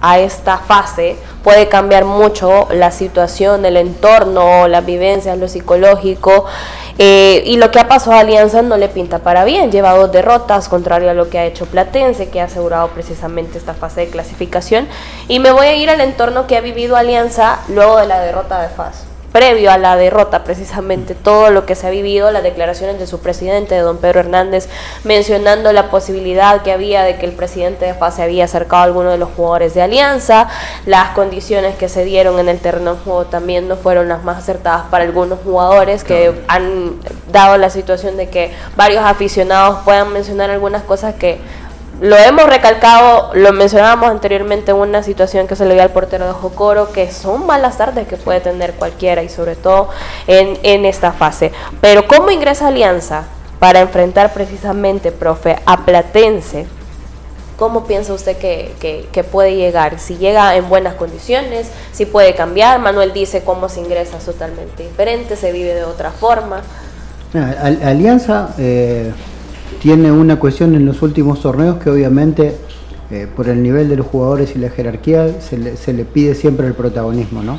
a esta fase puede cambiar mucho la situación, el entorno, las vivencias, lo psicológico, y lo que ha pasado a Alianza no le pinta para bien. Lleva 2 derrotas, contrario a lo que ha hecho Platense, que ha asegurado precisamente esta fase de clasificación. Y me voy a ir al entorno que ha vivido Alianza luego de la derrota de FAS. Previo a la derrota, precisamente, todo lo que se ha vivido, las declaraciones de su presidente, de don Pedro Hernández, mencionando la posibilidad que había de que el presidente de FAS se había acercado a alguno de los jugadores de Alianza. Las condiciones que se dieron en el terreno de juego también no fueron las más acertadas para algunos jugadores, que han dado la situación de que varios aficionados puedan mencionar algunas cosas que lo hemos recalcado, lo mencionábamos anteriormente en una situación que se le dio al portero de Jocoro, que son malas tardes que puede tener cualquiera y sobre todo en esta fase. Pero ¿cómo ingresa Alianza para enfrentar precisamente, profe, a Platense? ¿Cómo piensa usted que puede llegar? Si llega en buenas condiciones, si puede cambiar. Manuel dice cómo se ingresa es totalmente diferente, se vive de otra forma. Alianza tiene una cuestión en los últimos torneos que obviamente por el nivel de los jugadores y la jerarquía se le pide siempre el protagonismo, ¿no?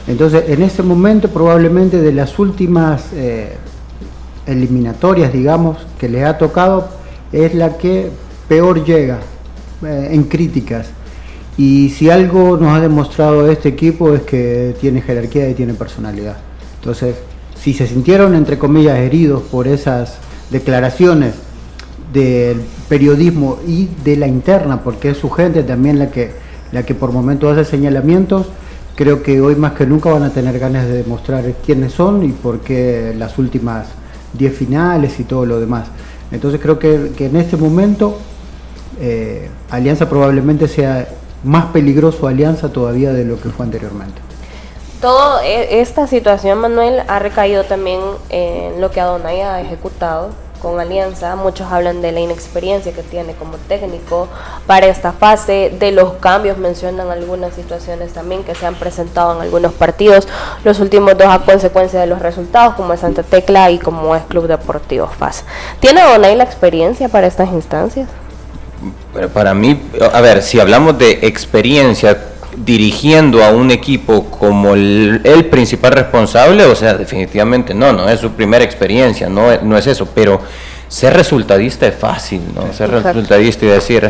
Entonces en este momento probablemente de las últimas eliminatorias, digamos, que les ha tocado, es la que peor llega en críticas, y si algo nos ha demostrado este equipo es que tiene jerarquía y tiene personalidad. Entonces, si se sintieron entre comillas heridos por esas declaraciones del periodismo y de la interna, porque es su gente también la que por momentos hace señalamientos, creo que hoy más que nunca van a tener ganas de demostrar quiénes son y por qué las últimas 10 finales y todo lo demás. Entonces creo que en este momento Alianza probablemente sea más peligroso Alianza todavía de lo que fue anteriormente. Toda esta situación, Manuel, ha recaído también en lo que Adonai ha ejecutado con Alianza. Muchos hablan de la inexperiencia que tiene como técnico para esta fase, de los cambios, mencionan algunas situaciones también que se han presentado en algunos partidos, los últimos 2 a consecuencia de los resultados, como es Santa Tecla y como es Club Deportivo FAS. ¿Tiene Adonai la experiencia para estas instancias? Pero para mí, a ver, si hablamos de experiencia dirigiendo a un equipo como el principal responsable, o sea, definitivamente no es su primera experiencia, no es eso, pero ser resultadista es fácil, ¿no? Ser resultadista y decir,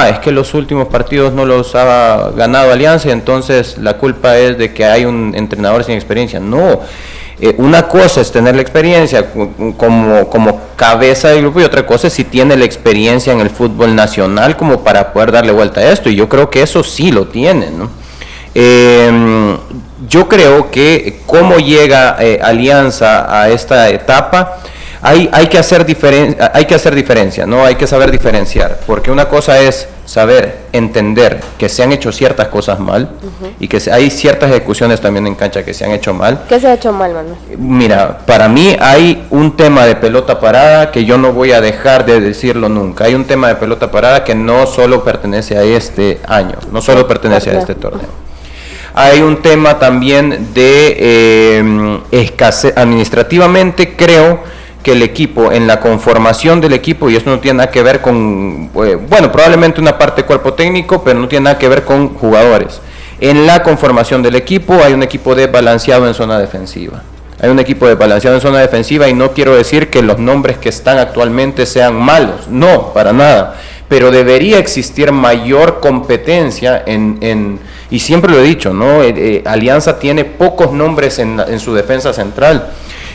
es que los últimos partidos no los ha ganado Alianza, entonces la culpa es de que hay un entrenador sin experiencia. No, una cosa es tener la experiencia como cabeza del grupo y otra cosa es si tiene la experiencia en el fútbol nacional como para poder darle vuelta a esto, y yo creo que eso sí lo tiene, ¿no? Yo creo que cómo llega Alianza a esta etapa, hay que hacer diferencia, ¿no? Hay que saber diferenciar, porque una cosa es saber entender que se han hecho ciertas cosas mal, y que hay ciertas ejecuciones también en cancha que se han hecho mal. ¿Qué se ha hecho mal, Manuel? Mira, para mí hay un tema de pelota parada que yo no voy a dejar de decirlo nunca. Hay un tema de pelota parada que no solo pertenece a este año, no solo pertenece a este torneo. Hay un tema también de escasez. Administrativamente creo que el equipo, en la conformación del equipo, y eso no tiene nada que ver con, probablemente una parte de cuerpo técnico, pero no tiene nada que ver con jugadores. En la conformación del equipo hay un equipo desbalanceado en zona defensiva. Hay un equipo desbalanceado en zona defensiva, y no quiero decir que los nombres que están actualmente sean malos, no, para nada, pero debería existir mayor competencia y siempre lo he dicho, ¿no? Alianza tiene pocos nombres en su defensa central.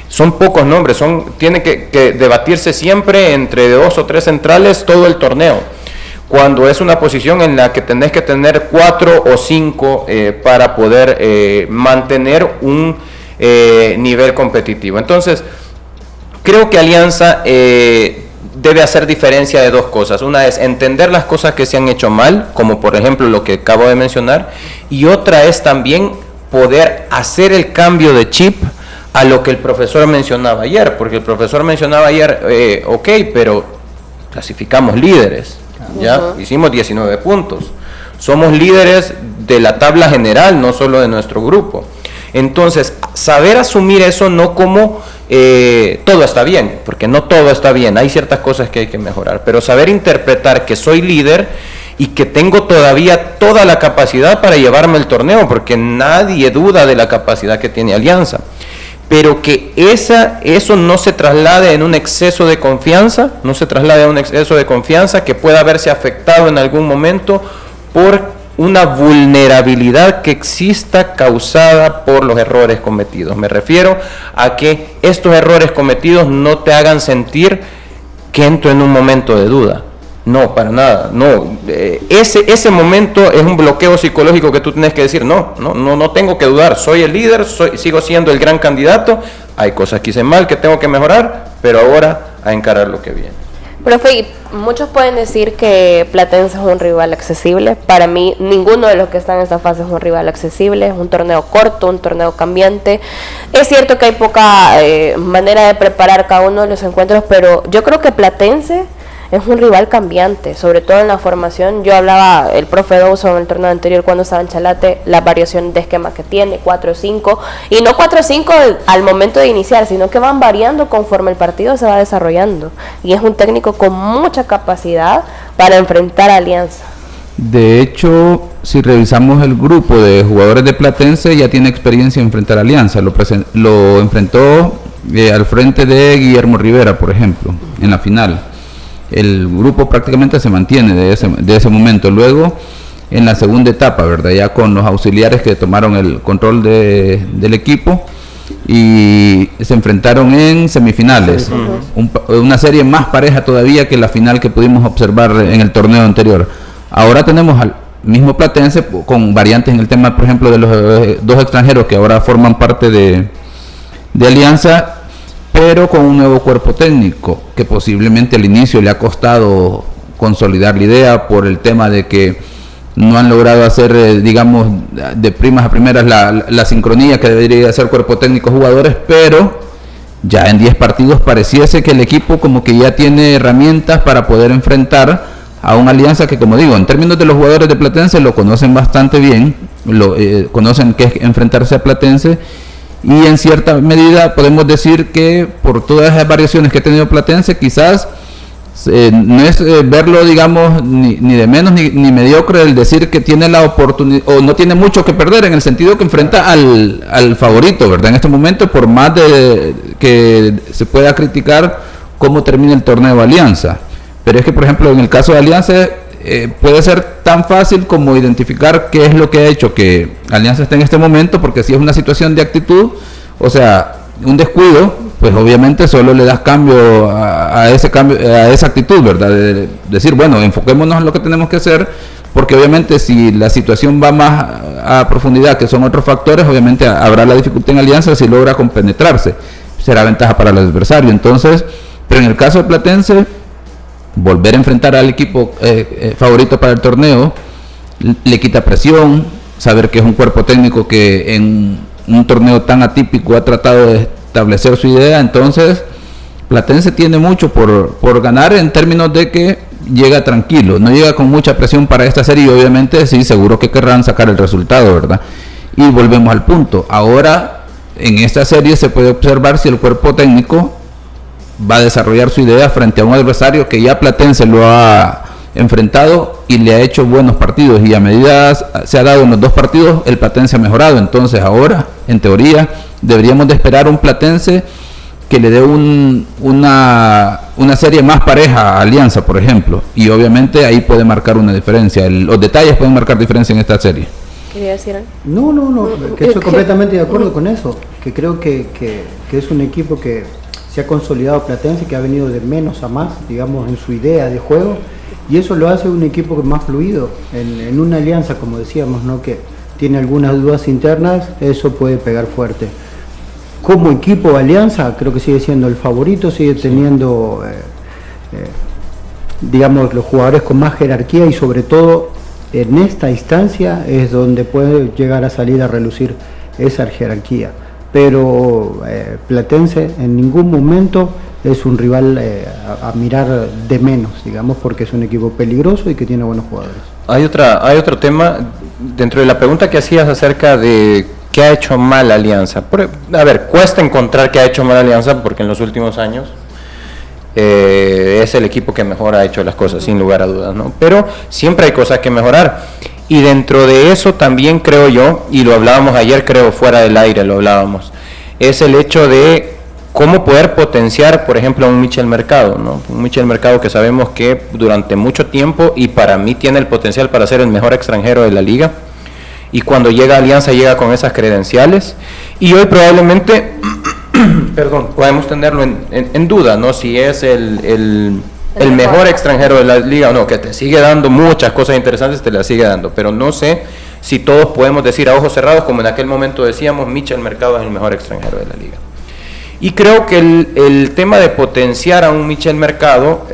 Son pocos nombres, tiene que debatirse siempre entre 2 o 3 centrales todo el torneo, cuando es una posición en la que tenés que tener 4 o 5 para poder mantener un nivel competitivo. Entonces, creo que Alianza debe hacer diferencia de 2 cosas. Una es entender las cosas que se han hecho mal, como por ejemplo lo que acabo de mencionar, y otra es también poder hacer el cambio de chip a lo que el profesor mencionaba ayer, porque el profesor mencionaba ayer, pero clasificamos líderes, ¿ya? Hicimos 19 puntos, somos líderes de la tabla general, no solo de nuestro grupo. Entonces, saber asumir eso no como todo está bien, porque no todo está bien, hay ciertas cosas que hay que mejorar, pero saber interpretar que soy líder y que tengo todavía toda la capacidad para llevarme el torneo, porque nadie duda de la capacidad que tiene Alianza, pero que eso no se traslade en un exceso de confianza, que pueda verse afectado en algún momento por una vulnerabilidad que exista causada por los errores cometidos. Me refiero a que estos errores cometidos no te hagan sentir que entro en un momento de duda. No, para nada, no. Ese momento es un bloqueo psicológico que tú tienes que decir, no tengo que dudar, soy el líder, sigo siendo el gran candidato, hay cosas que hice mal, que tengo que mejorar, pero ahora a encarar lo que viene. Profe, muchos pueden decir que Platense es un rival accesible. Para mí, ninguno de los que están en esta fase es un rival accesible. Es un torneo corto, un torneo cambiante. Es cierto que hay poca manera de preparar cada uno de los encuentros, pero yo creo que Platense es un rival cambiante, sobre todo en la formación. Yo hablaba, el profe Douso en el torneo anterior cuando estaba en Chalate, la variación de esquema que tiene, 4-5, y no 4-5 al momento de iniciar, sino que van variando conforme el partido se va desarrollando, y es un técnico con mucha capacidad para enfrentar a Alianza. De hecho, si revisamos el grupo de jugadores de Platense, ya tiene experiencia en enfrentar a Alianza, lo enfrentó al frente de Guillermo Rivera, por ejemplo, en la final. El grupo prácticamente se mantiene de ese momento. Luego, en la segunda etapa, ¿verdad? Ya con los auxiliares que tomaron el control del equipo y se enfrentaron en semifinales. Una serie más pareja todavía que la final que pudimos observar en el torneo anterior. Ahora tenemos al mismo Platense con variantes en el tema, por ejemplo, de los dos extranjeros que ahora forman parte de Alianza, pero con un nuevo cuerpo técnico que posiblemente al inicio le ha costado consolidar la idea por el tema de que no han logrado hacer, digamos, de primas a primeras la sincronía que debería hacer cuerpo técnico jugadores, pero ya en 10 partidos pareciese que el equipo como que ya tiene herramientas para poder enfrentar a una Alianza que, como digo, en términos de los jugadores de Platense lo conocen bastante bien, conocen qué es enfrentarse a Platense. Y en cierta medida podemos decir que por todas esas variaciones que ha tenido Platense, quizás no es verlo, digamos, ni de menos ni mediocre el decir que tiene la oportunidad, o no tiene mucho que perder, en el sentido que enfrenta al favorito, ¿verdad? En este momento, por más de que se pueda criticar cómo termina el torneo de Alianza. Pero es que, por ejemplo, en el caso de Alianza, puede ser tan fácil como identificar qué es lo que ha hecho que Alianza esté en este momento, porque si es una situación de actitud, o sea, un descuido, pues obviamente solo le das cambio a esa actitud, ¿verdad? De decir, bueno, enfoquémonos en lo que tenemos que hacer, porque obviamente si la situación va más a profundidad, que son otros factores, obviamente habrá la dificultad en Alianza si logra compenetrarse, será ventaja para el adversario. Entonces, pero en el caso de Platense, volver a enfrentar al equipo favorito para el torneo le quita presión, saber que es un cuerpo técnico que en un torneo tan atípico ha tratado de establecer su idea. Entonces Platense tiene mucho por ganar en términos de que llega tranquilo, no llega con mucha presión para esta serie, y obviamente sí, seguro que querrán sacar el resultado, ¿verdad? Y volvemos al punto, ahora en esta serie se puede observar si el cuerpo técnico va a desarrollar su idea frente a un adversario que ya Platense lo ha enfrentado y le ha hecho buenos partidos, y a medida se ha dado en los 2 partidos el Platense ha mejorado. Entonces ahora, en teoría, deberíamos de esperar un Platense que le dé una serie más pareja a Alianza, por ejemplo, y obviamente ahí puede marcar una diferencia, los detalles pueden marcar diferencia en esta serie. ¿Quería decir algo? No, que estoy completamente de acuerdo con eso, que creo que es un equipo que se ha consolidado Platense, que ha venido de menos a más, digamos, en su idea de juego, y eso lo hace un equipo más fluido. En una Alianza, como decíamos, ¿no?, que tiene algunas dudas internas, eso puede pegar fuerte. Como equipo Alianza, creo que sigue siendo el favorito, sigue teniendo, digamos, los jugadores con más jerarquía, y sobre todo en esta instancia es donde puede llegar a salir a relucir esa jerarquía. Pero Platense en ningún momento es un rival a mirar de menos, digamos, porque es un equipo peligroso y que tiene buenos jugadores. Hay otro tema dentro de la pregunta que hacías acerca de qué ha hecho mal Alianza. A ver, cuesta encontrar qué ha hecho mal Alianza, porque en los últimos años es el equipo que mejor ha hecho las cosas, sin lugar a dudas, ¿no? Pero siempre hay cosas que mejorar. Y dentro de eso también creo yo, y lo hablábamos ayer, creo fuera del aire lo hablábamos, es el hecho de cómo poder potenciar, por ejemplo, a un Michel Mercado, ¿no? Un Michel Mercado que sabemos que durante mucho tiempo, y para mí tiene el potencial para ser el mejor extranjero de la liga, y cuando llega a Alianza llega con esas credenciales, y hoy probablemente, perdón, podemos tenerlo en duda, ¿no? Si es el mejor extranjero de la liga o no, que te sigue dando muchas cosas interesantes, te las sigue dando, pero no sé si todos podemos decir a ojos cerrados, como en aquel momento decíamos, Michel Mercado es el mejor extranjero de la liga. Y creo que el tema de potenciar a un Michel Mercado,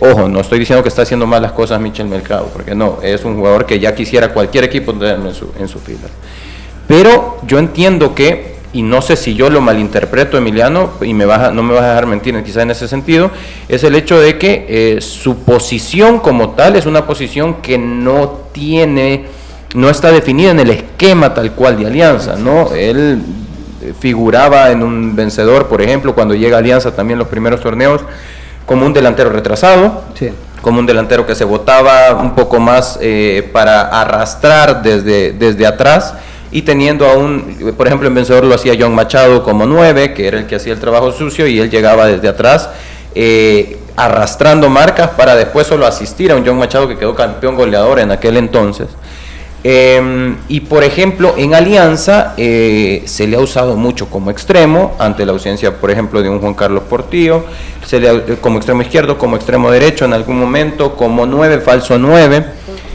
ojo, no estoy diciendo que está haciendo mal las cosas Michel Mercado, porque no, es un jugador que ya quisiera cualquier equipo tenerlo en su filas. Pero yo entiendo que, y no sé si yo lo malinterpreto, Emiliano, y no me vas a dejar mentir quizá en ese sentido, es el hecho de que su posición como tal es una posición que no está definida en el esquema tal cual de Alianza, ¿no? Él figuraba en un vencedor, por ejemplo, cuando llega a Alianza también los primeros torneos, como un delantero retrasado, sí, como un delantero que se botaba un poco más para arrastrar desde atrás, y teniendo por ejemplo, en vencedor lo hacía John Machado como 9, que era el que hacía el trabajo sucio, y él llegaba desde atrás arrastrando marcas para después solo asistir a un John Machado que quedó campeón goleador en aquel entonces. Y por ejemplo en Alianza se le ha usado mucho como extremo ante la ausencia, por ejemplo, de un Juan Carlos Portillo, como extremo izquierdo, como extremo derecho en algún momento, como 9, falso 9.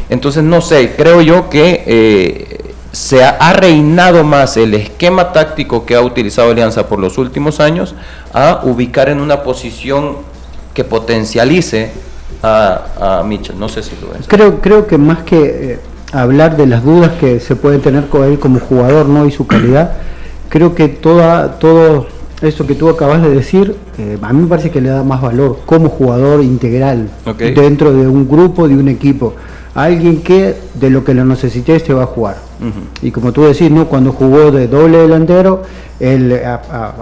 Entonces no sé, creo yo que se ha reinado más el esquema táctico que ha utilizado Alianza por los últimos años a ubicar en una posición que potencialice a Michel. No sé si lo ves. Creo que más que hablar de las dudas que se pueden tener con él como jugador, ¿no? Y su calidad, creo que todo esto que tú acabas de decir, a mí me parece que le da más valor como jugador integral, okay, dentro de un grupo, de un equipo. Alguien que de lo que lo necesites te va a jugar. Y como tú decís, ¿no? Cuando jugó de doble delantero, él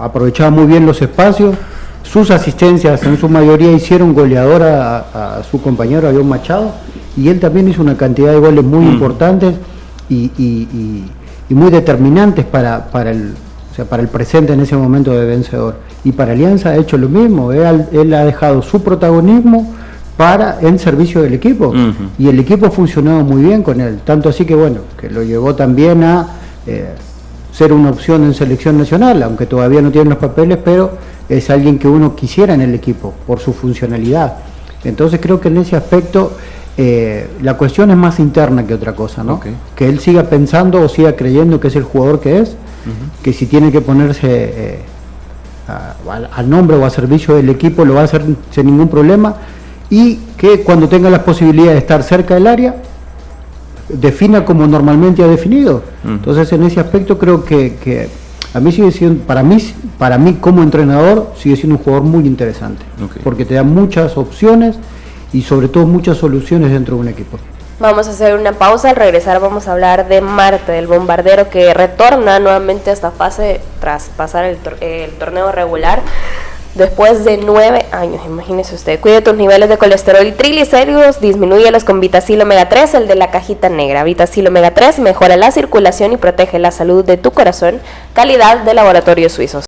aprovechaba muy bien los espacios, sus asistencias en su mayoría hicieron goleador a su compañero, a John Machado, y él también hizo una cantidad de goles muy importantes y muy determinantes para el presente en ese momento de vencedor. Y para Alianza ha hecho lo mismo, él ha dejado su protagonismo en servicio del equipo, y el equipo ha funcionado muy bien con él, tanto así que bueno, que lo llevó también a ser una opción en selección nacional, aunque todavía no tiene los papeles, pero es alguien que uno quisiera en el equipo por su funcionalidad. Entonces creo que en ese aspecto la cuestión es más interna que otra cosa, ¿no? Okay. Que él siga pensando o siga creyendo que es el jugador que es, que si tiene que ponerse al nombre o a servicio del equipo lo va a hacer sin ningún problema, y que cuando tenga las posibilidades de estar cerca del área defina como normalmente ha definido. Entonces en ese aspecto creo que a mí sigue siendo, para mí como entrenador sigue siendo un jugador muy interesante, okay, porque te da muchas opciones y sobre todo muchas soluciones dentro de un equipo. Vamos a hacer una pausa, al regresar vamos a hablar de Marte, del bombardero que retorna nuevamente a esta fase tras pasar el torneo regular después de 9 años, imagínese usted. Cuide tus niveles de colesterol y triglicéridos, disminúyelos con Vitacil Omega 3, el de la cajita negra. Vitacil Omega 3 mejora la circulación y protege la salud de tu corazón, calidad de Laboratorios Suizos.